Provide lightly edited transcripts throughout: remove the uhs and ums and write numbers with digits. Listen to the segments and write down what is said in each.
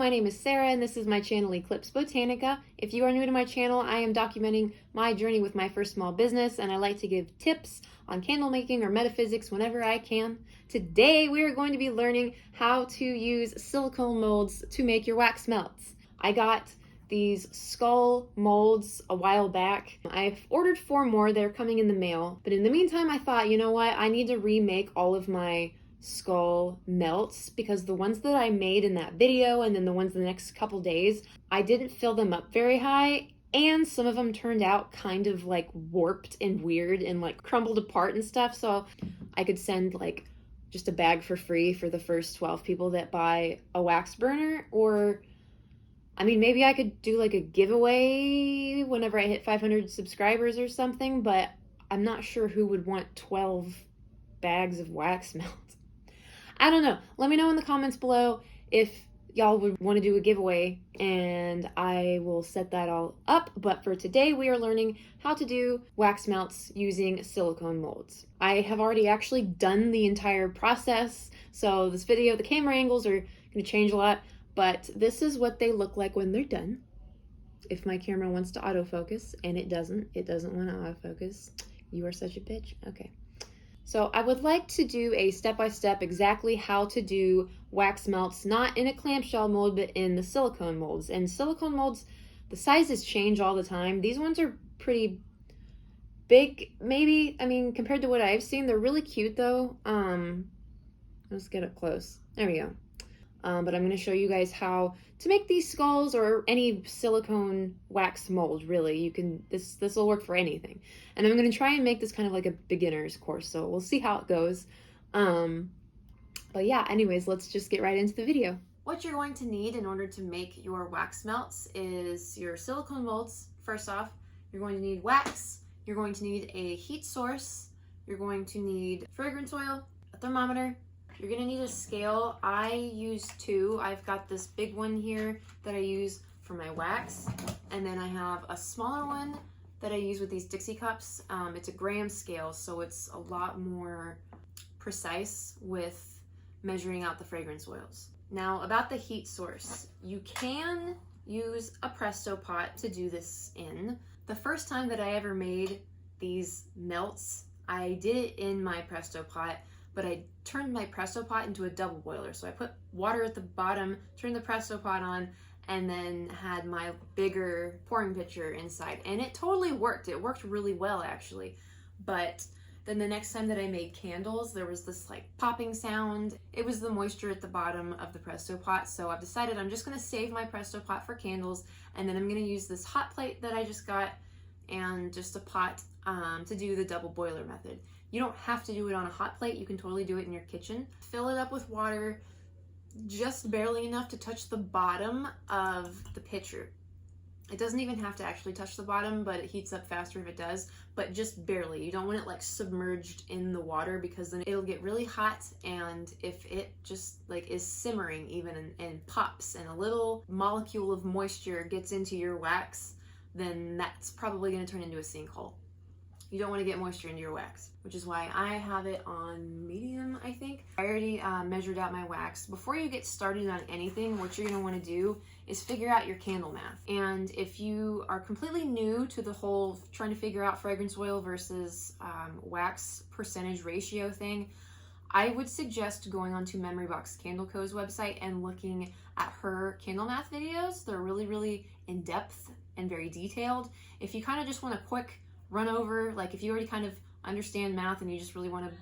my name is Sarah and this is my channel Eclipse Botanica. If you are new to my channel, I am documenting my journey with my first small business and I like to give tips on candle making or metaphysics whenever I can. Today we are going to be learning how to use silicone molds to make your wax melts. I got these skull molds a while back. I've ordered 4 more, they're coming in the mail. But in the meantime, I thought, you know what, I need to remake all of my skull melts because the ones that I made in that video and then the ones the next couple days, I didn't fill them up very high and some of them turned out kind of like warped and weird and like crumbled apart and stuff. So I could send like just a bag for free for the first 12 people that buy a wax burner, or I mean, maybe I could do like a giveaway whenever I hit 500 subscribers or something, but I'm not sure who would want 12 bags of wax melts. I don't know. Let me know in the comments below if y'all would want to do a giveaway and I will set that all up. But for today, we are learning how to do wax melts using silicone molds. I have already actually done the entire process. So this video, the camera angles are going to change a lot. But this is what they look like when they're done. If my camera wants to autofocus, and it doesn't want to autofocus. You are such a bitch. Okay. So I would like to do a step-by-step exactly how to do wax melts, not in a clamshell mold, but in the silicone molds. And silicone molds, the sizes change all the time. These ones are pretty big, maybe. I mean, compared to what I've seen, they're really cute though. Let's get up close. There we go. But I'm going to show you guys how to make these skulls or any silicone wax mold, really. You can, this will work for anything. And I'm going to try and make this kind of like a beginner's course, so we'll see how it goes. But yeah, anyways, let's just get right into the video. What you're going to need in order to make your wax melts is your silicone molds. First off, you're going to need wax, you're going to need a heat source, you're going to need fragrance oil, a thermometer. You're gonna need a scale. I use 2. I've got this big one here that I use for my wax, and then I have a smaller one that I use with these Dixie cups. It's a gram scale, so it's a lot more precise with measuring out the fragrance oils. Now about the heat source, you can use a Presto pot to do this in. The first time that I ever made these melts, I did it in my Presto pot, but I turned my Presto pot into a double boiler. So I put water at the bottom, turned the Presto pot on, and then had my bigger pouring pitcher inside. And it totally worked. It worked really well, actually. But then the next time that I made candles, there was this like popping sound. It was the moisture at the bottom of the Presto pot. So I've decided I'm just gonna save my Presto pot for candles, and then I'm gonna use this hot plate that I just got and just a pot to do the double boiler method. You don't have to do it on a hot plate. You can totally do it in your kitchen. Fill it up with water, just barely enough to touch the bottom of the pitcher. It doesn't even have to actually touch the bottom, but it heats up faster if it does, but just barely. You don't want it like submerged in the water because then it'll get really hot, and if it just like is simmering even and pops and a little molecule of moisture gets into your wax, then that's probably gonna turn into a sinkhole. You don't want to get moisture into your wax, which is why I have it on medium, I think. I already measured out my wax. Before you get started on anything, what you're going to want to do is figure out your candle math. And if you are completely new to the whole trying to figure out fragrance oil versus wax percentage ratio thing, I would suggest going onto Memory Box Candle Co.'s website and looking at her candle math videos. They're really, really in-depth and very detailed. If you kind of just want a quick run over, like if you already kind of understand math and you just really want to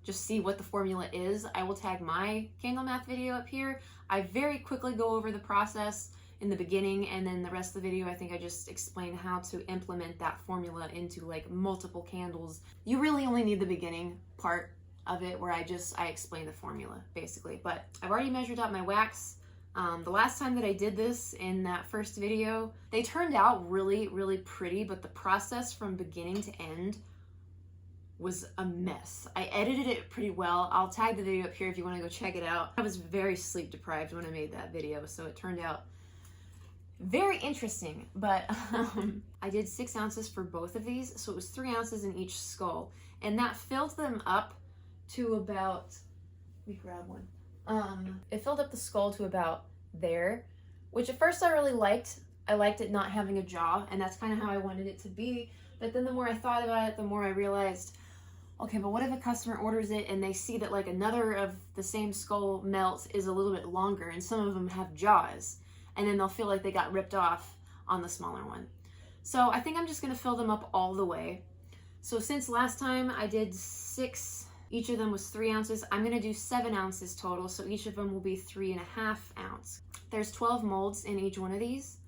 just see what the formula is, I will tag my candle math video up here. I very quickly go over the process in the beginning, and then the rest of the video I think I just explain how to implement that formula into like multiple candles. You really only need the beginning part of it where I explain the formula basically. But I've already measured out my wax. The last time that I did this in that first video, they turned out really, really pretty, but the process from beginning to end was a mess. I edited it pretty well. I'll tag the video up here if you want to go check it out. I was very sleep deprived when I made that video, so it turned out very interesting. But I did 6 ounces for both of these, so it was 3 ounces in each skull, and that filled them up to about, let me grab one. It filled up the skull to about there, which at first I really liked. I liked it not having a jaw, and that's kind of how I wanted it to be. But then the more I thought about it, the more I realized, okay, but what if a customer orders it and they see that like another of the same skull melts is a little bit longer and some of them have jaws, and then they'll feel like they got ripped off on the smaller one. So I think I'm just gonna fill them up all the way. So since last time I did 6, each of them was 3 ounces, I'm gonna do 7 ounces total, so each of them will be 3.5 ounce. There's 12 molds in each one of these,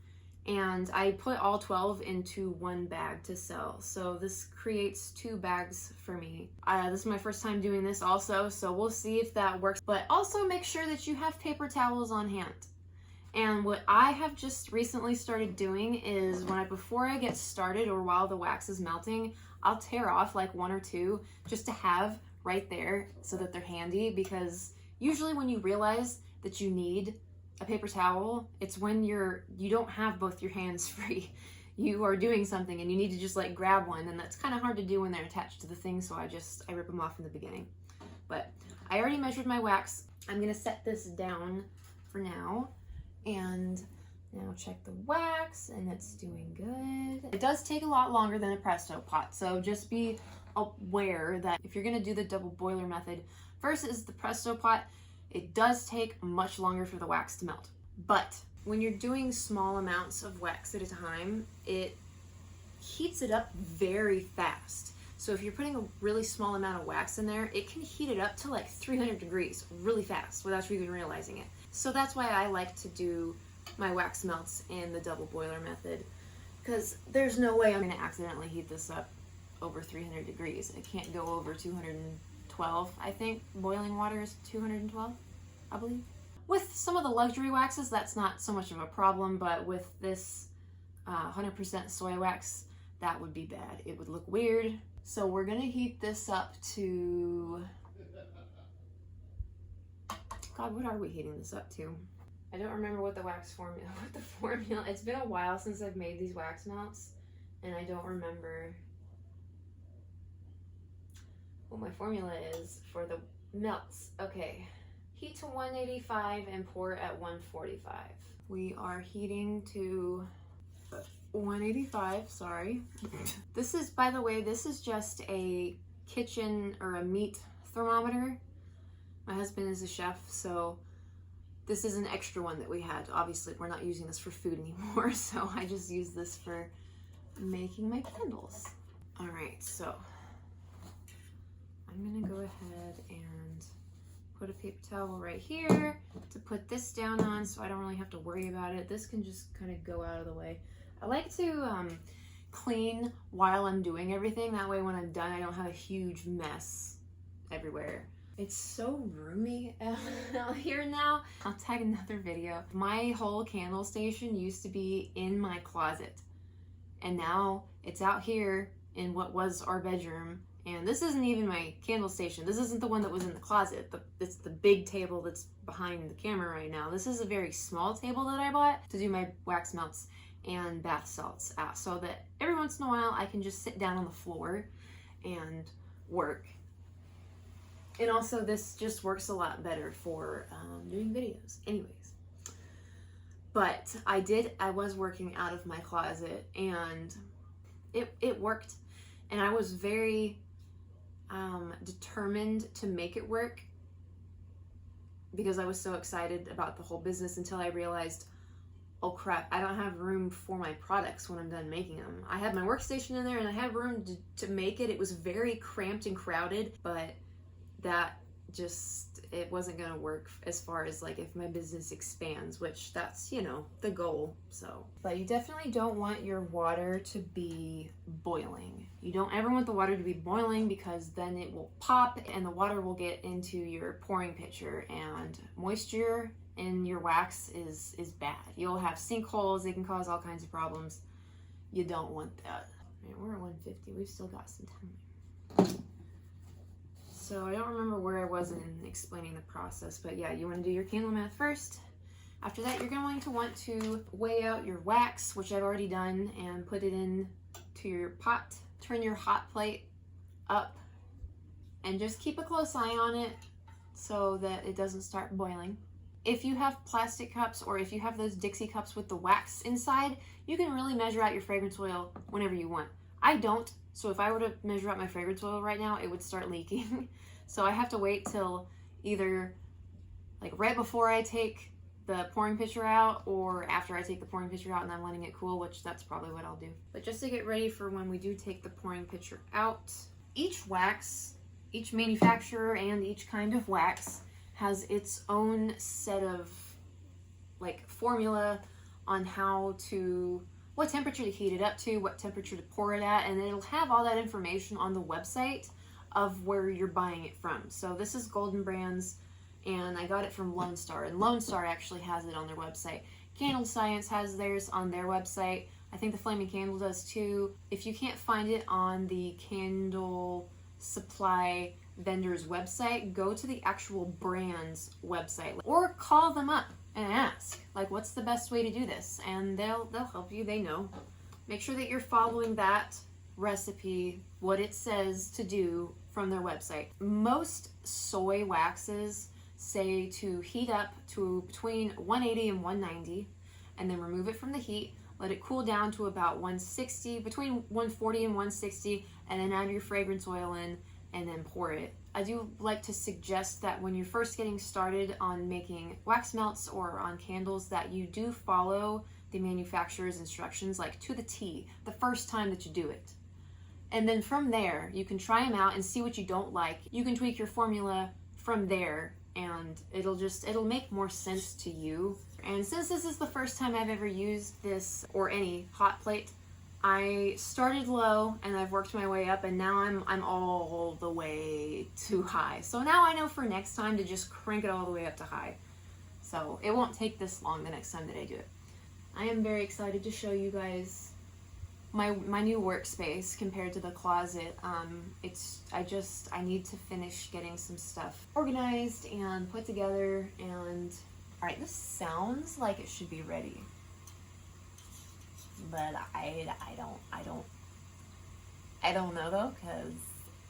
and I put all 12 into one bag to sell. So this creates 2 bags for me. This is my first time doing this also, so we'll see if that works. But also make sure that you have paper towels on hand. And what I have just recently started doing is before I get started or while the wax is melting, I'll tear off like 1 or 2 just to have right there so that they're handy, because usually when you realize that you need a paper towel, it's when you don't have both your hands free. You are doing something and you need to just like grab one, and that's kind of hard to do when they're attached to the thing, so I rip them off in the beginning. But I already measured my wax. I'm gonna set this down for now, and now check the wax, and it's doing good. It does take a lot longer than a Presto pot, so just be aware that if you're gonna do the double boiler method versus the Presto pot, it does take much longer for the wax to melt. But when you're doing small amounts of wax at a time, it heats it up very fast. So if you're putting a really small amount of wax in there, it can heat it up to like 300 degrees really fast without you even realizing it. So that's why I like to do my wax melts in the double boiler method, because there's no way I'm gonna accidentally heat this up over 300 degrees. It can't go over 212, I think. Boiling water is 212, I believe. With some of the luxury waxes, that's not so much of a problem, but with this 100% soy wax, that would be bad. It would look weird. So we're gonna heat this up to, God, what are we heating this up to? I don't remember what the formula, it's been a while since I've made these wax melts, and I don't remember what my formula is for the melts. Okay, heat to 185 and pour at 145. We are heating to 185, sorry. This is, by the way, this is just a kitchen or a meat thermometer. My husband is a chef, so this is an extra one that we had. Obviously, we're not using this for food anymore, so I just use this for making my candles. All right, so I'm gonna go ahead and put a paper towel right here to put this down on, so I don't really have to worry about it. This can just kind of go out of the way. I like to clean while I'm doing everything. That way when I'm done, I don't have a huge mess everywhere. It's so roomy out here now. I'll tag another video. My whole candle station used to be in my closet, and now it's out here in what was our bedroom. And this isn't even my candle station. This isn't the one that was in the closet. It's the big table that's behind the camera right now. This is a very small table that I bought to do my wax melts and bath salts at, so that every once in a while I can just sit down on the floor and work. And also this just works a lot better for doing videos. Anyways, but I was working out of my closet, and it worked, and I was very determined to make it work because I was so excited about the whole business, until I realized, oh crap, I don't have room for my products when I'm done making them. I had my workstation in there and I had room to make it. It was very cramped and crowded, but that it wasn't gonna work as far as like if my business expands, which that's, you know, the goal. So, but you definitely don't want your water to be boiling. You don't ever want the water to be boiling, because then it will pop and the water will get into your pouring pitcher, and moisture in your wax is bad. You'll have sinkholes. It can cause all kinds of problems. You don't want that. Right, we're at 150. We've still got some time. So I don't remember where I was in explaining the process, but yeah, you want to do your candle math first. After that, you're going to want to weigh out your wax, which I've already done, and put it in to your pot. Turn your hot plate up and just keep a close eye on it so that it doesn't start boiling. If you have plastic cups or if you have those Dixie cups with the wax inside, you can really measure out your fragrance oil whenever you want. I don't, so if I were to measure out my fragrance oil right now, it would start leaking. So I have to wait till either like right before I take the pouring pitcher out or after I take the pouring pitcher out and I'm letting it cool, which that's probably what I'll do. But just to get ready for when we do take the pouring pitcher out, each wax, each manufacturer and each kind of wax has its own set of like formula on what temperature to heat it up to, what temperature to pour it at, and it'll have all that information on the website of where you're buying it from. So this is Golden Brands, and I got it from Lone Star, and Lone Star actually has it on their website. Candle Science has theirs on their website. I think the Flaming Candle does too. If you can't find it on the candle supply vendor's website, go to the actual brand's website or call them up and ask, like, what's the best way to do this? And they'll help you. They know. Make sure that you're following that recipe, what it says to do from their website. Most soy waxes say to heat up to between 180 and 190 and then remove it from the heat, let it cool down to about 160, between 140 and 160, and then add your fragrance oil in and then pour it. I do like to suggest that when you're first getting started on making wax melts or on candles, that you do follow the manufacturer's instructions like to the T the first time that you do it. And then from there, you can try them out and see what you don't like. You can tweak your formula from there and it'll make more sense to you. And since this is the first time I've ever used this or any hot plate, I started low and I've worked my way up, and now I'm all the way to high. So now I know for next time to just crank it all the way up to high. So it won't take this long the next time that I do it. I am very excited to show you guys my new workspace compared to the closet. I need to finish getting some stuff organized and put together, and all right, this sounds like it should be ready. But I don't know though, because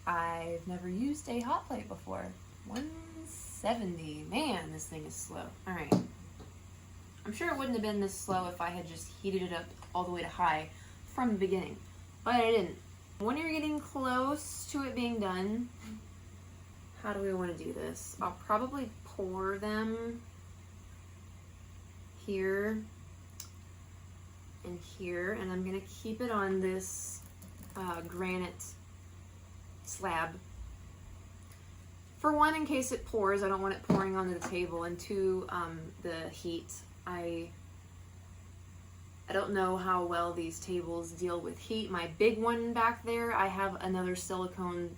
I've never used a hot plate before. 170, man, this thing is slow. All right, I'm sure it wouldn't have been this slow if I had just heated it up all the way to high from the beginning, but I didn't. When you're getting close to it being done, how do we want to do this? I'll probably pour them here and here, and I'm gonna keep it on this granite slab. For one, in case it pours, I don't want it pouring onto the table, and two, the heat. I don't know how well these tables deal with heat. My big one back there, I have another silicone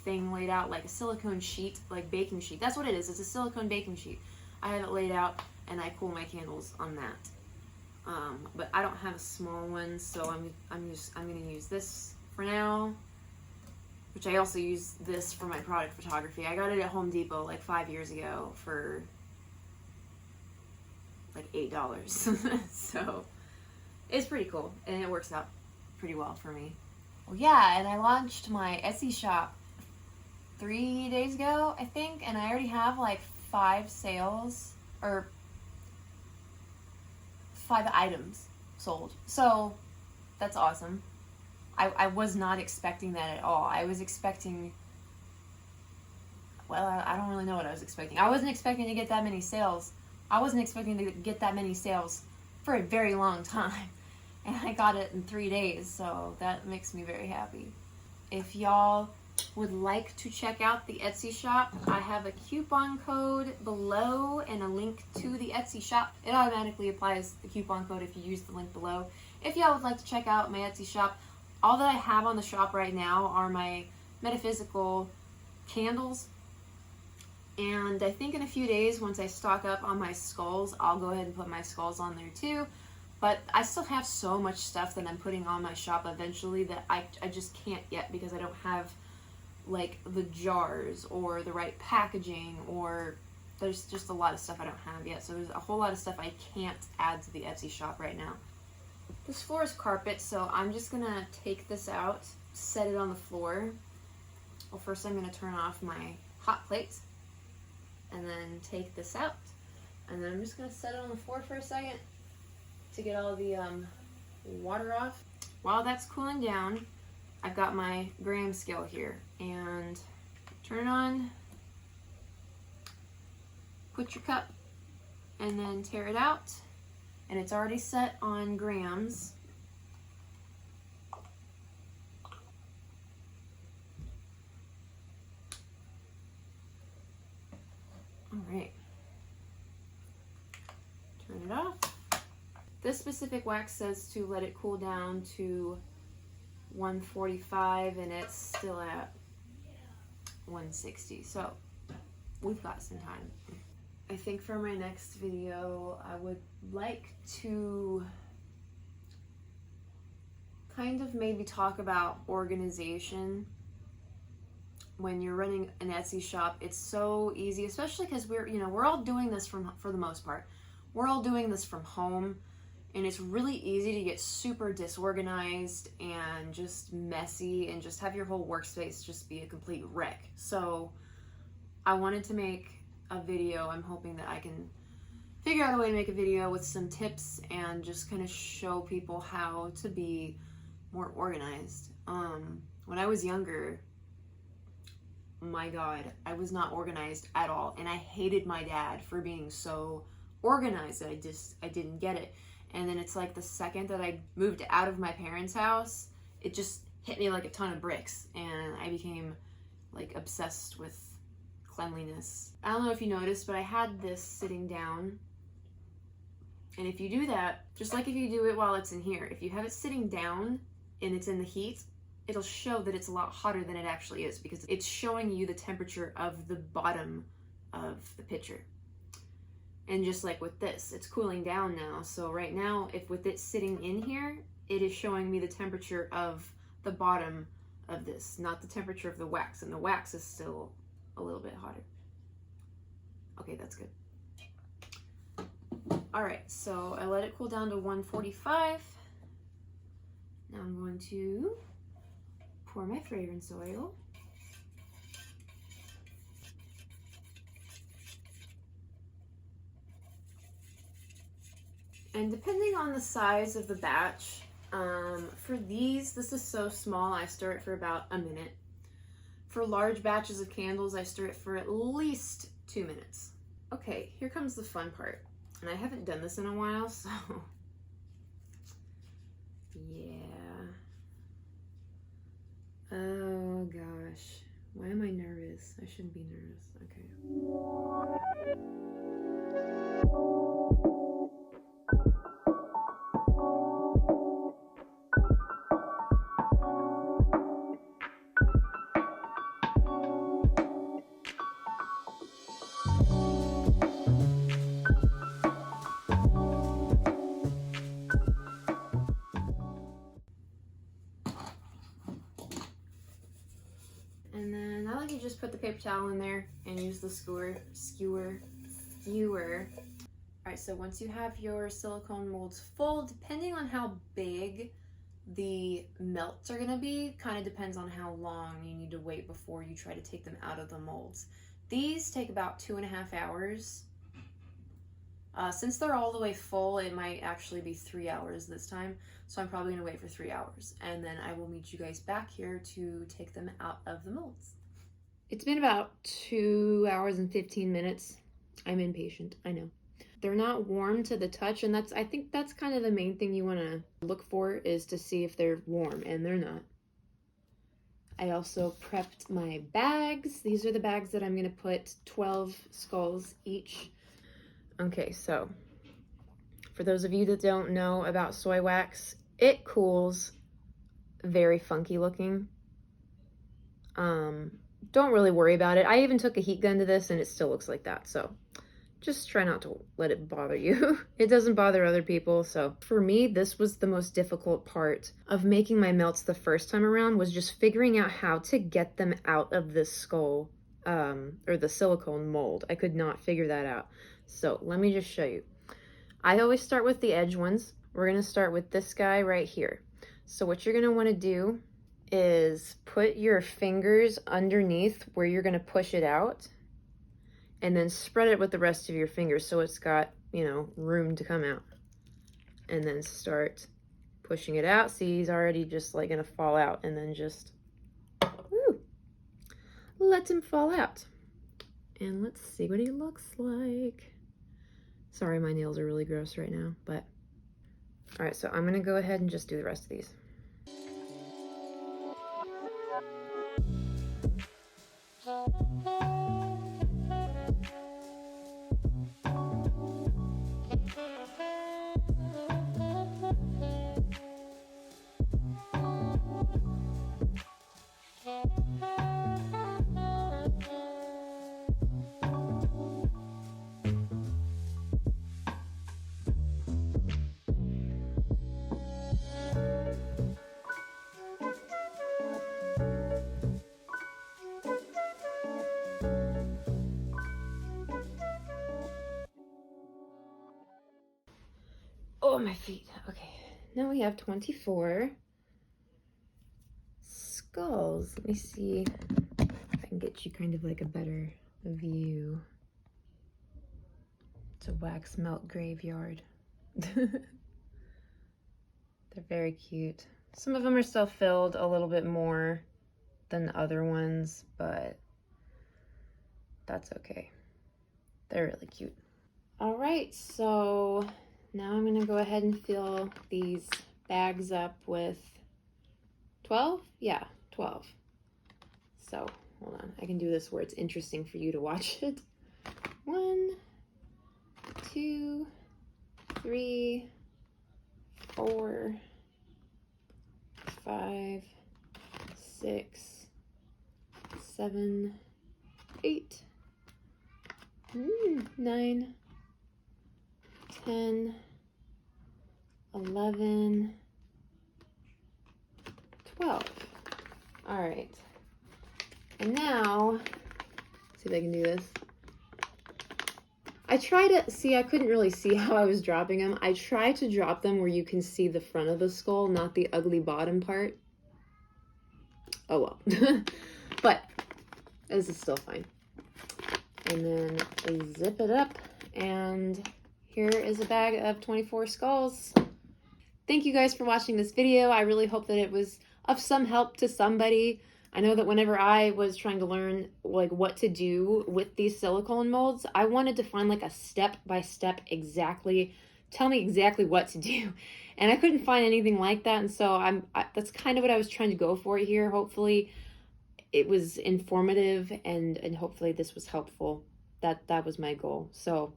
thing laid out, like a silicone sheet, like baking sheet. That's what it is. It's a silicone baking sheet. I have it laid out, and I cool my candles on that. But I don't have a small one, so I'm gonna use this for now, which I also use this for my product photography. I got it at Home Depot like 5 years ago for like $8. So it's pretty cool, and it works out pretty well for me. Well, yeah, and I launched my Etsy shop 3 days ago, I think, and I already have like 5 sales, or 5 items sold. So that's awesome. I was not expecting that at all. I was expecting, well, I don't really know what I was expecting. I wasn't expecting to get that many sales. I wasn't expecting to get that many sales for a very long time. And I got it in 3 days, so that makes me very happy. If y'all would like to check out the Etsy shop, I have a coupon code below and a link to the Etsy shop. It automatically applies the coupon code if you use the link below. If y'all would like to check out my Etsy shop, all that I have on the shop right now are my metaphysical candles. And I think in a few days, once I stock up on my skulls, I'll go ahead and put my skulls on there too. But I still have so much stuff that I'm putting on my shop eventually that I just can't yet, because I don't have like the jars or the right packaging, or there's just a lot of stuff I don't have yet. So there's a whole lot of stuff I can't add to the Etsy shop right now. This floor is carpet, so I'm just gonna take this out, set it on the floor. Well, first I'm gonna turn off my hot plate. and then take this out. And then I'm just gonna set it on the floor for a second to get all the water off. While that's cooling down, I've got my gram scale here, and turn it on, put your cup, and then tear it out, and it's already set on grams. All right, turn it off. This specific wax says to let it cool down to 145, and it's still at 160, so we've got some time. I think for my next video, I would like to kind of maybe talk about organization. When you're running an Etsy shop, it's so easy, especially because we're all doing this for the most part. We're all doing this from home, and it's really easy to get super disorganized and just messy and just have your whole workspace just be a complete wreck. So I wanted to make a video. I'm hoping that I can figure out a way to make a video with some tips and just kind of show people how to be more organized. When I was younger, my God, I was not organized at all, and I hated my dad for being so organized that I didn't get it. And then it's like the second that I moved out of my parents' house, it just hit me like a ton of bricks, and I became like obsessed with cleanliness. I don't know if you noticed, but I had this sitting down, and if you do that, just like if you do it while it's in here, if you have it sitting down and it's in the heat, it'll show that it's a lot hotter than it actually is, because it's showing you the temperature of the bottom of the pitcher. And just like with this, it's cooling down now. So right now, if with it sitting in here, it is showing me the temperature of the bottom of this, not the temperature of the wax. And the wax is still a little bit hotter. Okay, that's good. All right, so I let it cool down to 145. Now I'm going to pour my fragrance oil. And depending on the size of the batch, for these, this is so small, I stir it for about a minute. For large batches of candles, I stir it for at least 2 minutes. Okay, here comes the fun part. And I haven't done this in a while, so yeah. Oh gosh, why am I nervous? I shouldn't be nervous. Okay. And then I like to just put the paper towel in there and use the skewer. All right, so once you have your silicone molds full, depending on how big the melts are gonna be, kind of depends on how long you need to wait before you try to take them out of the molds. These take about 2.5 hours. Since they're all the way full, it might actually be 3 hours this time. So I'm probably gonna wait for 3 hours, and then I will meet you guys back here to take them out of the molds. It's been about 2 hours and 15 minutes. I'm impatient, I know. They're not warm to the touch, and I think that's kind of the main thing you wanna look for, is to see if they're warm, and they're not. I also prepped my bags. These are the bags that I'm gonna put 12 skulls each. Okay, so for those of you that don't know about soy wax, it cools very funky looking. Don't really worry about it. I even took a heat gun to this and it still looks like that, so just try not to let it bother you. It doesn't bother other people. So for me, this was the most difficult part of making my melts the first time around, was just figuring out how to get them out of this skull, or the silicone mold. I could not figure that out. So let me just show you. I always start with the edge ones. We're gonna start with this guy right here. So what you're gonna wanna do is put your fingers underneath where you're gonna push it out, and then spread it with the rest of your fingers so it's got, you know, room to come out. And then start pushing it out. See, he's already just like gonna fall out, and then just let him fall out. And let's see what he looks like. Sorry, my nails are really gross right now, but all right, so I'm gonna go ahead and just do the rest of these. Oh, my feet. Okay, now we have 24 skulls. Let me see if I can get you kind of like a better view. It's a wax melt graveyard. They're very cute. Some of them are still filled a little bit more than the other ones, but that's okay. They're really cute. All right, so now I'm gonna go ahead and fill these bags up with 12? Yeah, 12. So, hold on, I can do this where it's interesting for you to watch it. 1, 2, 3, 4, 5, 6, 7, 8, 9, 10, 11, 12. All right. And now, see if I can do this. I try to, see, I couldn't really see how I was dropping them. I try to drop them where you can see the front of the skull, not the ugly bottom part. Oh well. But this is still fine. And then zip it up, and here is a bag of 24 skulls. Thank you guys for watching this video. I really hope that it was of some help to somebody. I know that whenever I was trying to learn like what to do with these silicone molds, I wanted to find like a step-by-step exactly, tell me exactly what to do. And I couldn't find anything like that. And so that's kind of what I was trying to go for here. Hopefully it was informative, and hopefully this was helpful. That was my goal. So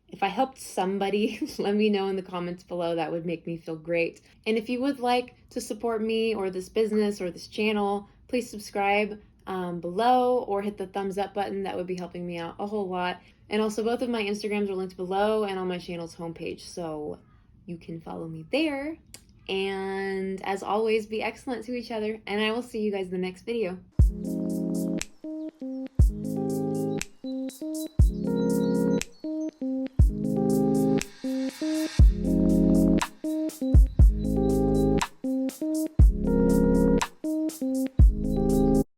if I helped somebody, let me know in the comments below. That would make me feel great. And if you would like to support me or this business or this channel, please subscribe below or hit the thumbs up button. That would be helping me out a whole lot. And also both of my Instagrams are linked below and on my channel's homepage, so you can follow me there. And as always, be excellent to each other, and I will see you guys in the next video.